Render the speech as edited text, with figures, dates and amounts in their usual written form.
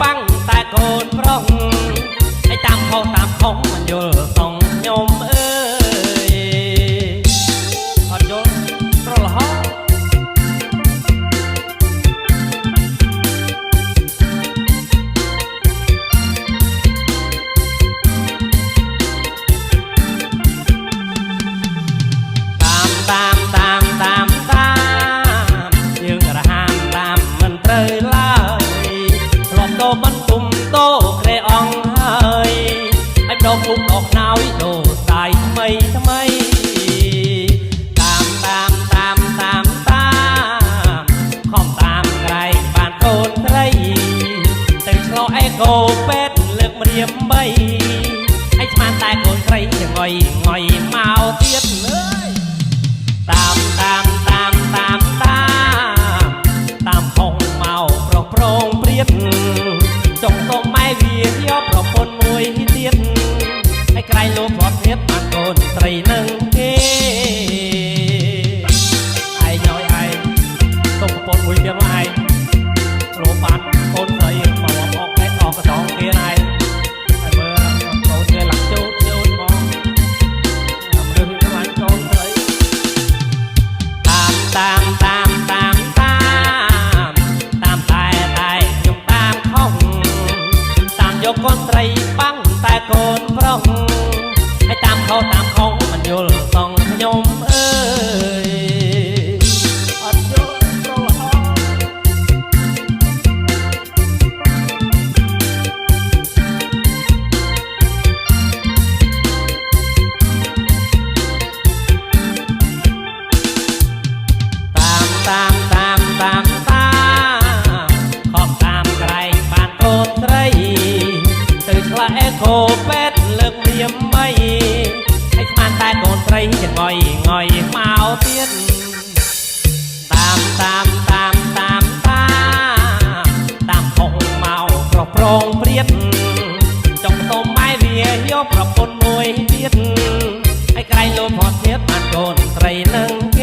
ปังแต่โกนพร้องไอ้ตามเขามันโยลต้องยมอ่อนโยนรอละฮะยังกระหามตามมันเตยลายหลอกโตมันตุ่มโตเครอองเฮยไอ้ดอกลุกออกหนาวโดตายทำไมตามข้อมตามไกลบ้านโกนไกลแต่ชะไอ้โกเป็ดเลือกมาเรียมใบไอ้ชมันตายโกนไกลยังง่อยเมาเตี้ยเลยตามห้องเมาโปร่งเปรี้ยนจงตรงไม้เวียนยอบปลอกปนมวยเตี้ยนให้ไกลโลพลอดเทียบมาโกนไตรหนึ่งเกไอ้ย้อยไอ้ตรงปนมวยเตี้ยนว่าไอ้โลปัดโคนไตรมาออกให้ออกกระสองเกียร์ไอ้เมื่อโกนเกียร์หลังโจดมองเรื่องที่มันโกนไตรตามตายยงตามข้องตามยกก้นไตรปังแต่โกนพร้องให้ตามเขามันโยลส่องยมอัดโยโรละขอบตามไกลบ้านโกนไตรตื่นคลาโคเป็ดเลิกเรียมไม่ให้มันตายโกนไตรจะง่อยเมาเตี้ยนตามห้องเมาโปร่งเปรี้ยนจงต้มไม้เวียยบปลอกปนมวยเตี้ยนให้ไกลโลพอเทียบมันโกนไตรหนึ่งเก